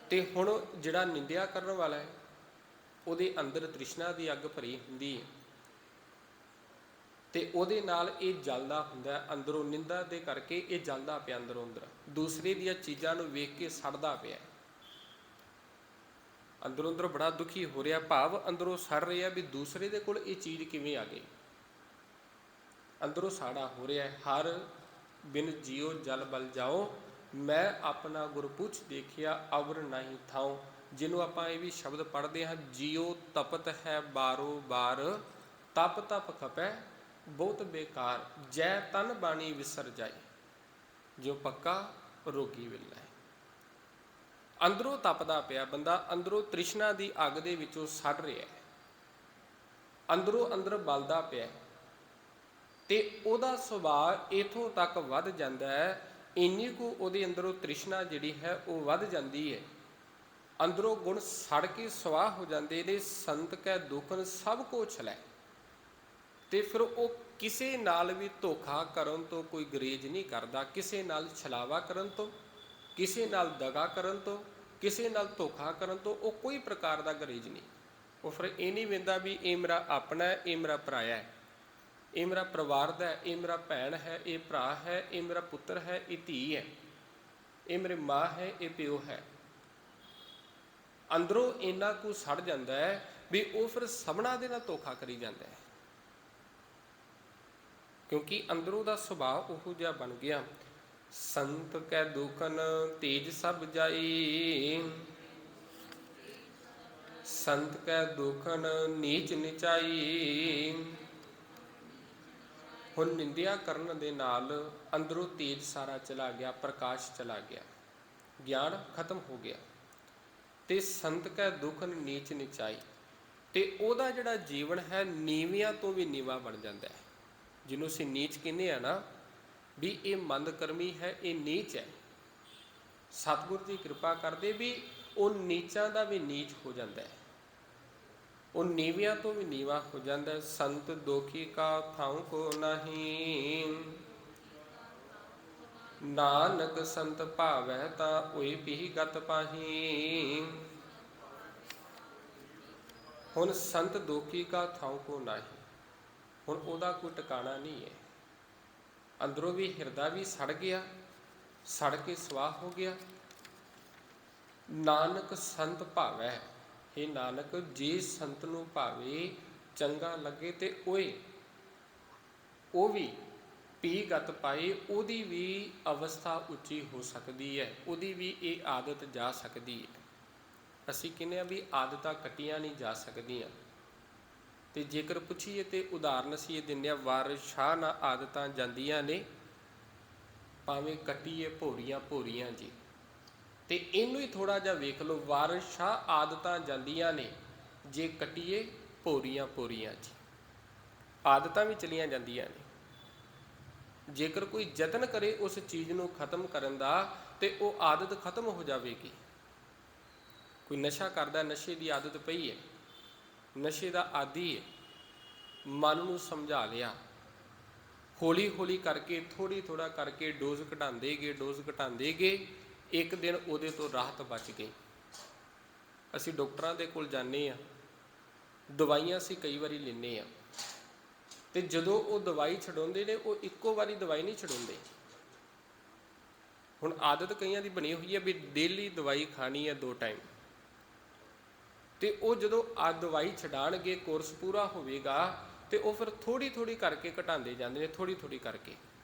ਤੇ ਹੁਣ ਜਿਹੜਾ ਨਿੰਦਿਆ ਕਰਨ ਵਾਲਾ ਹੈ ਉਹਦੇ ਅੰਦਰ ਤ੍ਰਿਸ਼ਨਾ ਦੀ ਅੱਗ ਭਰੀ ਹੁੰਦੀ ਹੈ ਤੇ ਉਹਦੇ ਨਾਲ ਇਹ ਜਲਦਾ ਹੁੰਦਾ ਅੰਦਰੋਂ। ਨਿੰਦਾ ਦੇ ਕਰਕੇ ਇਹ ਜਲਦਾ ਪਿਆ ਅੰਦਰੋਂ ਅੰਦਰ, ਦੂਸਰੇ ਦੀਆਂ ਚੀਜ਼ਾਂ ਨੂੰ ਵੇਖ ਕੇ ਸੜਦਾ ਪਿਆ, ਅੰਦਰੋਂ ਅੰਦਰ ਬੜਾ ਦੁਖੀ ਹੋ ਰਿਹਾ। ਭਾਵ ਅੰਦਰੋਂ ਸੜ ਰਿਹਾ ਵੀ ਦੂਸਰੇ ਦੇ ਕੋਲ ਇਹ ਚੀਜ਼ ਕਿਵੇਂ ਆ ਗਈ। ਅੰਦਰੋਂ ਸਾੜਾ ਹੋ ਰਿਹਾ। ਹਰ ਬਿਨ ਜੀਓ ਜਲ ਬਲ ਜਾਓ, ਮੈਂ ਆਪਣਾ ਗੁਰ ਪੁੱਛ ਦੇਖਿਆ ਅਵਰ ਨਹੀਂ ਥਾਉ। ਜਿਹਨੂੰ ਆਪਾਂ ਇਹ ਵੀ ਸ਼ਬਦ ਪੜ੍ਹਦੇ ਹਾਂ, ਜੀਓ ਤਪਤ ਹੈ ਬਾਰੋ ਬਾਰ, ਤਪ ਤਪ ਖਪੈ ਬਹੁਤ ਬੇਕਾਰ, ਜੈ ਤਨ ਬਾਣੀ ਵਿਸਰ ਜਾਈ, ਜੋ ਪੱਕਾ ਰੋਗੀ ਵੇਲਾ ਹੈ। ਅੰਦਰੋਂ ਤਪਦਾ ਪਿਆ ਬੰਦਾ, ਅੰਦਰੋਂ ਤ੍ਰਿਸ਼ਨਾ ਦੀ ਅੱਗ ਦੇ ਵਿੱਚੋਂ ਸੜ ਰਿਹਾ, ਅੰਦਰੋਂ ਅੰਦਰ ਬਲਦਾ ਪਿਆ। ਤੇ ਉਹਦਾ ਸੁਭਾਅ ਇਥੋਂ ਤੱਕ ਵੱਧ ਜਾਂਦਾ ਹੈ, ਇੰਨੀ ਕੁ ਉਹਦੇ ਅੰਦਰੋਂ ਤ੍ਰਿਸ਼ਨਾ ਜਿਹੜੀ ਹੈ ਉਹ ਵੱਧ ਜਾਂਦੀ ਹੈ, ਅੰਦਰੋਂ ਗੁਣ ਸੜ ਕੇ ਸਵਾਹ ਹੋ ਜਾਂਦੇ ਨੇ। ਸੰਤ ਕੈ ਦੁਖਨ ਸਭ ਕੋ ਛਲੈ। ਤੇ ਫਿਰ ਉਹ ਕਿਸੇ ਨਾਲ ਵੀ ਧੋਖਾ ਕਰਨ ਤੋਂ ਕੋਈ ਗਰੇਜ ਨਹੀਂ ਕਰਦਾ, ਕਿਸੇ ਨਾਲ ਛਲਾਵਾ ਕਰਨ ਤੋਂ, ਕਿਸੇ ਨਾਲ ਦਗਾ ਕਰਨ ਤੋਂ, ਕਿਸੇ ਨਾਲ ਧੋਖਾ ਕਰਨ ਤੋਂ ਉਹ ਕੋਈ ਪ੍ਰਕਾਰ ਦਾ ਗਰੇਜ ਨਹੀਂ। ਉਹ ਫਿਰ ਇਹ ਨਹੀਂ ਵੇਂਦਾ ਵੀ ਇਹ ਮੇਰਾ ਆਪਣਾ ਹੈ, ਇਹ ਮੇਰਾ ਪਰਾਇਆ ਹੈ, ਇਹ ਮੇਰਾ ਪਰਿਵਾਰ ਦਾ ਹੈ, ਇਹ ਮੇਰਾ ਭੈਣ ਹੈ, ਇਹ ਭਰਾ ਹੈ, ਇਹ ਮੇਰਾ ਪੁੱਤਰ ਹੈ, ਇਹ ਧੀ ਹੈ, ਇਹ ਮੇਰੀ ਮਾਂ ਹੈ, ਇਹ ਪਿਓ ਹੈ। ਅੰਦਰੋਂ ਇੰਨਾ ਕੁ ਸੜ ਜਾਂਦਾ ਹੈ ਵੀ ਉਹ ਫਿਰ ਸਭਨਾਂ ਦੇ ਨਾਲ ਧੋਖਾ ਕਰੀ ਜਾਂਦਾ ਹੈ, ਕਿਉਂਕਿ ਅੰਦਰੋਂ ਦਾ ਸੁਭਾਅ ਉਹੋ ਜਿਹਾ ਬਣ ਗਿਆ। ਸੰਤ ਕੈ ਦੁਖਨ ਤੇਜ ਸਭ ਜਾਈ, ਸੰਤ ਕੈ ਦੁਖਨ ਨੀਚ ਨਿਚਾਈ। ਹੁਣ ਨਿੰਦਿਆ ਕਰਨ ਦੇ ਨਾਲ ਅੰਦਰੋਂ ਤੇਜ ਸਾਰਾ ਚਲਾ ਗਿਆ, ਪ੍ਰਕਾਸ਼ ਚਲਾ ਗਿਆ, ਗਿਆਨ ਖਤਮ ਹੋ ਗਿਆ। ਤੇ ਸੰਤ ਕੈ ਦੁਖਨ ਨੀਚ ਨਿਚਾਈ, ਤੇ ਉਹਦਾ ਜਿਹੜਾ ਜੀਵਨ ਹੈ ਨੀਵਿਆਂ ਤੋਂ ਵੀ ਨੀਵਾਂ ਬਣ ਜਾਂਦਾ ਹੈ। ਜਿਹਨੂੰ ਅਸੀਂ ਨੀਚ ਕਹਿੰਦੇ ਆ ਨਾ, ਵੀ ਇਹ ਮੰਦਕਰਮੀ ਹੈ, ਇਹ ਨੀਚ ਹੈ। ਸਤਿਗੁਰ ਦੀ ਕਿਰਪਾ ਕਰਦੇ ਵੀ ਉਹ ਨੀਚਾਂ ਦਾ ਵੀ ਨੀਚ ਹੋ ਜਾਂਦਾ ਹੈ, ਉਹ ਨੀਵਿਆਂ ਤੋਂ ਵੀ ਨੀਵਾਂ ਹੋ ਜਾਂਦਾ ਹੈ। ਸੰਤ ਦੋਖੀ ਕਾ ਥਾਉ ਕੋ ਨਹੀਂ, ਨਾਨਕ ਸੰਤ ਭਾਵੈ ਤਾਂ ਹੋਈ ਪੀ ਗਤ ਪਾਹੀ। ਹੁਣ ਸੰਤ ਦੋਖੀ ਕਾ ਥਾਉ ਕੋ ਨਹੀਂ, ਹੁਣ ਉਹਦਾ ਕੋਈ ਟਿਕਾਣਾ ਨਹੀਂ ਹੈ। ਅੰਦਰੋਂ ਵੀ ਹਿਰਦਾ ਵੀ ਸੜ ਗਿਆ, ਸੜ ਕੇ ਸਵਾਹ ਹੋ ਗਿਆ। ਨਾਨਕ ਸੰਤ ਭਾਵੈ, ਇਹ ਨਾਨਕ ਜੇ ਸੰਤ ਨੂੰ ਭਾਵੇ, ਚੰਗਾ ਲੱਗੇ, ਤੇ ਉਹ ਵੀ ਪੀ ਗਤ ਪਾਏ, ਉਹਦੀ ਵੀ ਅਵਸਥਾ ਉੱਚੀ ਹੋ ਸਕਦੀ ਹੈ, ਉਹਦੀ ਵੀ ਇਹ ਆਦਤ ਜਾ ਸਕਦੀ ਹੈ। ਅਸੀਂ ਕਹਿੰਦੇ ਹਾਂ ਵੀ ਆਦਤਾਂ ਕੱਟੀਆਂ ਨਹੀਂ ਜਾ ਸਕਦੀਆਂ। ਤੇ ਜੇਕਰ ਪੁੱਛੀਏ ਤੇ ਉਦਾਹਰਨ ਅਸੀਂ ਇਹ ਦਿੰਦੇ ਹਾਂ, ਵਾਰਿਸ ਸ਼ਾਹ ਨਾਲ ਆਦਤਾਂ ਜਾਂਦੀਆਂ ਨੇ, ਭਾਵੇਂ ਕੱਟੀਏ ਭੋਰੀਆਂ ਭੋਰੀਆਂ ਜੀ। ਤੇ ਇਹਨੂੰ ਹੀ ਥੋੜ੍ਹਾ ਜਿਹਾ ਵੇਖ ਲਓ, ਵਾਰਿਸ ਸ਼ਾਹ ਆਦਤਾਂ ਜਾਂਦੀਆਂ ਨੇ, ਜੇ ਕੱਟੀਏ ਭੋਰੀਆਂ ਭੋਰੀਆਂ ਜੀ। ਆਦਤਾਂ ਵੀ ਚਲੀਆਂ ਜਾਂਦੀਆਂ ਨੇ। ਜੇਕਰ ਕੋਈ ਯਤਨ ਕਰੇ ਉਸ ਚੀਜ਼ ਨੂੰ ਖਤਮ ਕਰਨ ਦਾ, ਤੇ ਉਹ ਆਦਤ ਖਤਮ ਹੋ ਜਾਵੇਗੀ। ਕੋਈ ਨਸ਼ਾ ਕਰਦਾ, ਨਸ਼ੇ ਦੀ ਆਦਤ ਪਈ ਹੈ, ਨਸ਼ੇ ਦਾ ਆਦੀ ਹੈ, ਮਨ ਨੂੰ ਸਮਝਾ ਲਿਆ, ਹੌਲੀ ਹੌਲੀ ਕਰਕੇ, ਥੋੜ੍ਹਾ ਕਰਕੇ ਡੋਜ਼ ਘਟਾਉਂਦੇ ਗਏ, ਇੱਕ ਦਿਨ ਉਹਦੇ ਤੋਂ ਰਾਹਤ ਬਚ ਗਈ। ਅਸੀਂ ਡਾਕਟਰਾਂ ਦੇ ਕੋਲ ਜਾਂਦੇ ਹਾਂ, ਦਵਾਈਆਂ ਅਸੀਂ ਕਈ ਵਾਰੀ ਲੈਂਦੇ ਹਾਂ, ਤੇ ਜਦੋਂ ਉਹ ਦਵਾਈ ਛਡਾਉਂਦੇ ਨੇ, ਉਹ ਇੱਕੋ ਵਾਰੀ ਦਵਾਈ ਨਹੀਂ ਛਡਾਉਂਦੇ। ਹੁਣ ਆਦਤ ਕਈਆਂ ਦੀ ਬਣੀ ਹੋਈ ਹੈ ਵੀ ਡੇਲੀ ਦਵਾਈ ਖਾਣੀ ਹੈ 2 ਟਾਈਮ, ਤੇ ਉਹ ਜਦੋਂ ਦਵਾਈ ਛਡਾਣਗੇ, ਕੋਰਸ ਪੂਰਾ ਹੋਵੇਗਾ, ਤੇ ਉਹ ਫਿਰ ਥੋੜ੍ਹੀ ਕਰਕੇ ਘਟਾਉਂਦੇ ਜਾਂਦੇ ਨੇ, ਥੋੜ੍ਹੀ ਕਰਕੇ।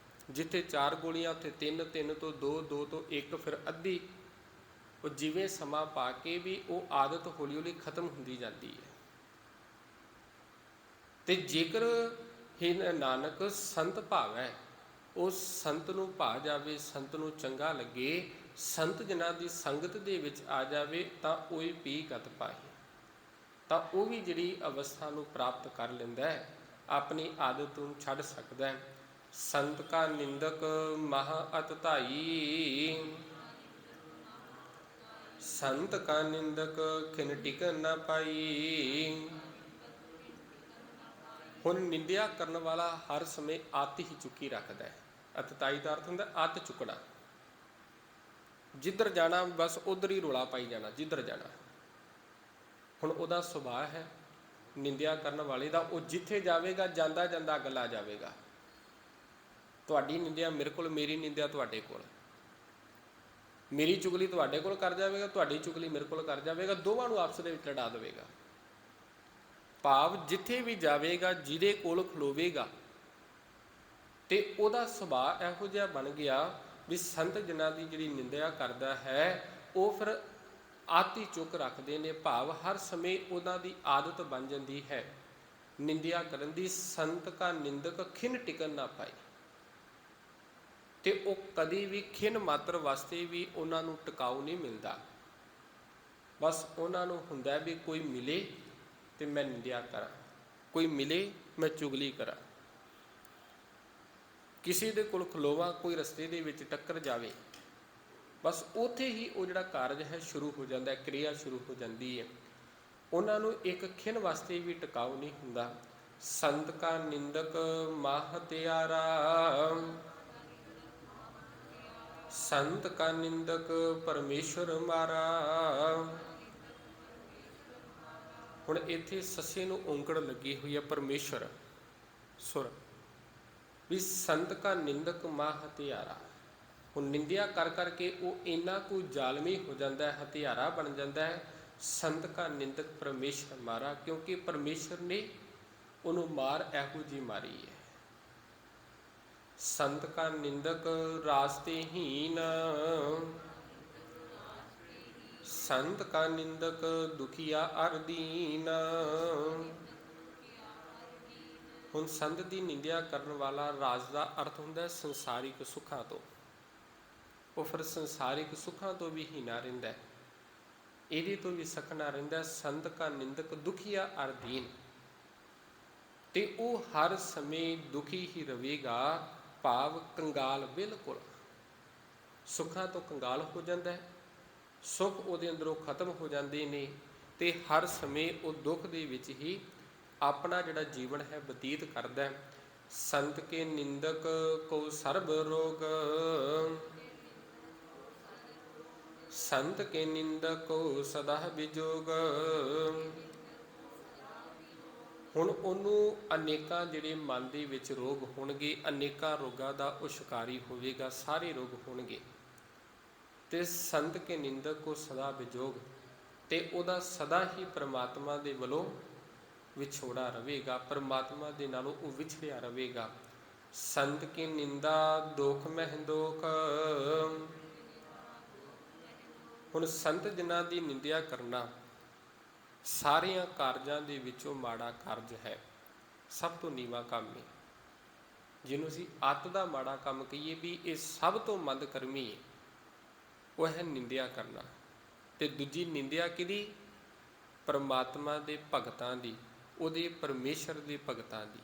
ਜਿੱਥੇ 4 ਗੋਲੀਆਂ ਉੱਥੇ 3, 3 ਤੋਂ 2, 2 ਤੋਂ 1, ਫਿਰ ਅੱਧੀ। ਉਹ ਜਿਵੇਂ ਸਮਾਂ ਪਾ ਕੇ ਵੀ ਉਹ ਆਦਤ ਹੌਲੀ ਹੌਲੀ ਖਤਮ ਹੁੰਦੀ ਜਾਂਦੀ ਹੈ। ਤੇ ਜੇਕਰ ਹੀ ਨਾਨਕ ਸੰਤ ਭਾਵੈ, ਉਹ ਸੰਤ ਨੂੰ ਭਾ ਜਾਵੇ, ਸੰਤ ਨੂੰ ਚੰਗਾ ਲੱਗੇ, ਸੰਤ ਜਨਾਂ ਦੀ ਸੰਗਤ ਦੇ ਵਿੱਚ ਆ ਜਾਵੇ, ਤਾਂ ਉਹ ਪੀ ਗਤ ਪਾਹੀ, ਤਾਂ ਉਹ ਵੀ ਜਿਹੜੀ ਅਵਸਥਾ ਨੂੰ ਪ੍ਰਾਪਤ ਕਰ ਲੈਂਦਾ ਹੈ, ਆਪਣੀ ਆਦਤ ਨੂੰ ਛੱਡ ਸਕਦਾ ਹੈ। ਸੰਤ ਕਾ ਨਿੰਦਕ ਮਹਾ ਅਤ ਧਾਈ, ਸੰਤ ਕਾ ਨਿੰਦਕ ਖਿਨ ਟਿਕਨ ਨਾ ਪਾਈ। ਹੁਣ ਨਿੰਦਿਆ ਕਰਨ ਵਾਲਾ ਹਰ ਸਮੇਂ ਅੱਤ ਹੀ ਚੁੱਕੀ ਰੱਖਦਾ ਹੈ। ਅਤਤਾਈ ਦਾ ਅਰਥ ਹੁੰਦਾ ਅੱਤ ਚੁੱਕਣਾ। ਜਿੱਧਰ ਜਾਣਾ ਬਸ ਉੱਧਰ ਹੀ ਰੌਲਾ ਪਾਈ ਜਾਣਾ, ਜਿੱਧਰ ਜਾਣਾ। ਹੁਣ ਉਹਦਾ ਸੁਭਾਅ ਹੈ ਨਿੰਦਿਆ ਕਰਨ ਵਾਲੇ ਦਾ, ਉਹ ਜਿੱਥੇ ਜਾਵੇਗਾ ਜਾਂਦਾ ਜਾਂਦਾ ਅੱਗ ਲਾ ਜਾਵੇਗਾ। ਤੁਹਾਡੀ ਨਿੰਦਿਆ ਮੇਰੇ ਕੋਲ, ਮੇਰੀ ਨਿੰਦਿਆ ਤੁਹਾਡੇ ਕੋਲ, ਮੇਰੀ ਚੁਗਲੀ ਤੁਹਾਡੇ ਕੋਲ ਕਰ ਜਾਵੇਗਾ, ਤੁਹਾਡੀ ਚੁਗਲੀ ਮੇਰੇ ਕੋਲ ਕਰ ਜਾਵੇਗਾ, ਦੋਵਾਂ ਨੂੰ ਆਪਸ ਦੇ ਵਿੱਚ ਲੜਾ ਦੇਵੇਗਾ। ਭਾਵ ਜਿੱਥੇ ਵੀ ਜਾਵੇਗਾ, ਜਿਹਦੇ ਕੋਲ ਖਲੋਵੇਗਾ, ਤੇ ਉਹਦਾ ਸੁਭਾਅ ਇਹੋ ਜਿਹਾ ਬਣ ਗਿਆ ਵੀ ਸੰਤ ਜਨਾਂ ਦੀ ਜਿਹੜੀ ਨਿੰਦਿਆ ਕਰਦਾ ਹੈ, ਉਹ ਫਿਰ ਆਤੀ ਚੁੱਕ ਰੱਖਦੇ ਨੇ। ਭਾਵ ਹਰ ਸਮੇਂ ਉਹਨਾਂ ਦੀ ਆਦਤ ਬਣ ਜਾਂਦੀ ਹੈ ਨਿੰਦਿਆ ਕਰਨ ਦੀ। ਸੰਤ ਕਾ ਨਿੰਦਕ ਖਿਨ ਟਿਕਣ ਨਾ ਪਾਏ, ਤੇ ਉਹ ਕਦੀ ਵੀ ਖਿਨ ਮਾਤਰ ਵਾਸਤੇ ਵੀ ਉਹਨਾਂ ਨੂੰ ਟਿਕਾਊ ਨਹੀਂ ਮਿਲਦਾ। ਬਸ ਉਹਨਾਂ ਨੂੰ ਹੁੰਦਾ ਵੀ ਕੋਈ ਮਿਲੇ ਤੇ ਮੈਂ ਨਿੰਦਿਆ ਕਰਾਂ, ਕੋਈ ਮਿਲੇ ਮੈਂ ਚੁਗਲੀ ਕਰਾਂ, ਕਿਸੇ ਦੇ ਕੋਲ ਖਲੋਵਾਂ, ਕੋਈ ਰਸਤੇ ਦੇ ਵਿੱਚ ਟੱਕਰ ਜਾਵੇ, ਬਸ ਉੱਥੇ ਹੀ ਉਹ ਜਿਹੜਾ ਕਾਰਜ ਹੈ ਸ਼ੁਰੂ ਹੋ ਜਾਂਦਾ, ਕਿਰਿਆ ਸ਼ੁਰੂ ਹੋ ਜਾਂਦੀ ਹੈ। ਉਹਨਾਂ ਨੂੰ ਇੱਕ ਖਿਨ ਵਾਸਤੇ ਵੀ ਟਿਕਾਊ ਨਹੀਂ ਹੁੰਦਾ। ਸੰਤ ਕਾ ਨਿੰਦਕ ਮਾਹ ਹਤਿਆਰਾ, ਸੰਤ ਕਾ ਨਿੰਦਕ ਪਰਮੇਸ਼ਰ ਮਾਰਾ। ਹੁਣ ਇੱਥੇ ਸੱਸੇ ਨੂੰ ਔਂਕੜ ਲੱਗੀ ਹੋਈ ਹੈ, ਪਰਮੇਸ਼ਰ ਸੁਰ, ਵੀ ਸੰਤ ਕਾ ਨਿੰਦਕ ਮਾਹ ਹਤਿਆਰਾ। ਹੁਣ ਨਿੰਦਿਆ ਕਰ ਕਰਕੇ ਉਹ ਇੰਨਾ ਕੁ ਜ਼ਾਲਮੀ ਹੋ ਜਾਂਦਾ ਹੈ, ਹਥਿਆਰਾ ਬਣ ਜਾਂਦਾ ਹੈ। ਸੰਤ ਕਾ ਨਿੰਦਕ ਪਰਮੇਸ਼ਰ ਮਾਰਾ, ਕਿਉਂਕਿ ਪਰਮੇਸ਼ਰ ਨੇ ਉਹਨੂੰ ਮਾਰ ਇਹੋ ਜਿਹੀ ਮਾਰੀ ਹੈ। ਸੰਤ ਕਾ ਨਿੰਦਕ ਰਾਸਤੇ ਹੀਨ, ਸੰਤ ਕਾ ਨਿੰਦਕ ਦੁਖੀਆ ਅਰ ਦੀਨ। ਹੁਣ ਸੰਤ ਦੀ ਨਿੰਦਿਆ ਕਰਨ ਵਾਲਾ ਰਾਜ ਦਾ ਅਰਥ ਹੁੰਦਾ ਸੰਸਾਰਿਕ ਸੁੱਖਾਂ ਤੋਂ। ਉਹ ਫਿਰ ਸੰਸਾਰਿਕ ਸੁੱਖਾਂ ਤੋਂ ਵੀ ਹੀਨਾ ਰਹਿੰਦਾ ਹੈ, ਇਹਦੇ ਤੋਂ ਵੀ ਸਖਣਾ ਰਹਿੰਦਾ। ਸੰਤ ਕਾ ਨਿੰਦਕ ਦੁਖੀਆ ਅਰ ਦੀਨ, ਤੇ ਉਹ ਹਰ ਸਮੇਂ ਦੁਖੀ ਹੀ ਰਹੇਗਾ, ਭਾਵ ਕੰਗਾਲ, ਬਿਲਕੁਲ ਸੁੱਖਾਂ ਤੋਂ ਕੰਗਾਲ ਹੋ ਜਾਂਦਾ ਹੈ, ਸੁੱਖ ਉਹਦੇ ਅੰਦਰੋਂ ਖਤਮ ਹੋ ਜਾਂਦੇ ਨੇ, ਤੇ ਹਰ ਸਮੇਂ ਉਹ ਦੁੱਖ ਦੇ ਵਿੱਚ ਹੀ ਆਪਣਾ ਜਿਹੜਾ ਜੀਵਨ ਹੈ ਬਤੀਤ ਕਰਦਾ ਹੈ। ਸੰਤ ਕੇ ਨਿੰਦਕ ਕੋ ਸਰਬ ਰੋਗ, ਸੰਤ ਕੇ ਨਿੰਦਕ ਕੋ ਸਦਾ ਵਿਜੋਗ। ਹੁਣ ਉਹਨੂੰ ਅਨੇਕਾਂ ਜਿਹੜੇ ਮਨ ਦੇ ਵਿੱਚ ਰੋਗ ਹੋਣਗੇ, ਅਨੇਕਾਂ ਰੋਗਾਂ ਦਾ ਉਹ ਸ਼ਿਕਾਰੀ ਹੋਵੇਗਾ, ਸਾਰੇ ਰੋਗ ਹੋਣਗੇ। ਤੇ ਸੰਤ ਕੇ ਨਿੰਦਕ ਕੋ ਸਦਾ ਵਿਜੋਗ, ਤੇ ਉਹਦਾ ਸਦਾ ਹੀ ਪਰਮਾਤਮਾ ਦੇ ਵੱਲੋਂ ਵਿਛੋੜਾ ਰਹੇਗਾ, ਪਰਮਾਤਮਾ ਦੇ ਨਾਲੋਂ ਉਹ ਵਿਛੜਿਆ ਰਹੇਗਾ। ਸੰਤ ਕੀ ਨਿੰਦਾ ਦੁਖ ਮਹਿ ਦੁਖ। ਹੁਣ ਸੰਤ ਜਿਨ੍ਹਾਂ ਦੀ ਨਿੰਦਿਆ ਕਰਨਾ ਸਾਰਿਆਂ ਕਾਰਜਾਂ ਦੇ ਵਿੱਚੋਂ ਮਾੜਾ ਕਾਰਜ ਹੈ, ਸਭ ਤੋਂ ਨੀਵਾਂ ਕੰਮ ਹੈ। ਜਿਹਨੂੰ ਅਸੀਂ ਅੱਤ ਦਾ ਮਾੜਾ ਕੰਮ ਕਹੀਏ ਵੀ ਇਹ ਸਭ ਤੋਂ ਮੰਦ ਕਰਮੀ ਹੈ, ਉਹ ਹੈ ਨਿੰਦਿਆ ਕਰਨਾ। ਤੇ ਦੂਜੀ ਨਿੰਦਿਆ ਕਿਹਦੀ? ਪਰਮਾਤਮਾ ਦੇ ਭਗਤਾਂ ਦੀ, ਉਹਦੇ ਪਰਮੇਸ਼ਰ ਦੇ ਭਗਤਾਂ ਦੀ,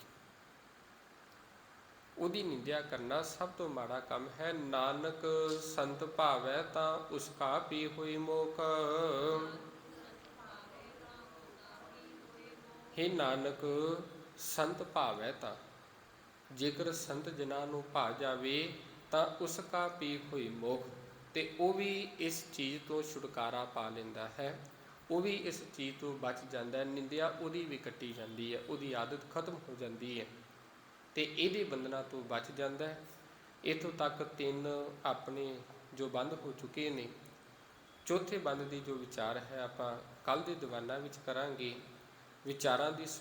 ਉਹਦੀ ਨਿੰਦਿਆ ਕਰਨਾ ਸਭ ਤੋਂ ਮਾੜਾ ਕੰਮ ਹੈ। ਨਾਨਕ ਸੰਤ ਭਾਵੈ ਤਾਂ ਉਸਕਾ ਪੀ ਹੋਈ ਮੋਕ। ਹੇ ਨਾਨਕ, ਸੰਤ ਭਾਵੈ ਤਾਂ, ਜੇਕਰ ਸੰਤ ਜਨਾਂ ਨੂੰ ਭਾ ਜਾਵੇ ਤਾਂ ਉਸਕਾ ਪੀ ਹੋਈ ਮੋਖ, ਤੇ ਉਹ ਵੀ ਇਸ ਚੀਜ਼ ਤੋਂ ਛੁਟਕਾਰਾ ਪਾ ਲੈਂਦਾ ਹੈ, ਉਹ ਵੀ ਇਸ ਚੀਜ਼ ਤੋਂ ਬਚ ਜਾਂਦਾ ਹੈ। ਨਿੰਦਿਆ ਉਹਦੀ ਵੀ ਕੱਟੀ ਜਾਂਦੀ ਹੈ, ਉਹਦੀ ਆਦਤ ਖਤਮ ਹੋ ਜਾਂਦੀ ਹੈ, ਤੇ ਇਹਦੇ ਬੰਧਨਾਂ ਤੋਂ ਬਚ ਜਾਂਦਾ ਹੈ। ਇੱਥੋਂ ਤੱਕ 3 ਆਪਣੇ ਜੋ ਬੰਧ ਹੋ ਚੁੱਕੇ ਨੇ। ਚੌਥੇ ਬੰਧ ਦੀ ਜੋ ਵਿਚਾਰ ਹੈ ਆਪਾਂ ਕੱਲ੍ਹ ਦੇ ਦੀਵਾਨਾਂ ਵਿੱਚ ਕਰਾਂਗੇ। ਵਿਚਾਰਾਂ ਦੀ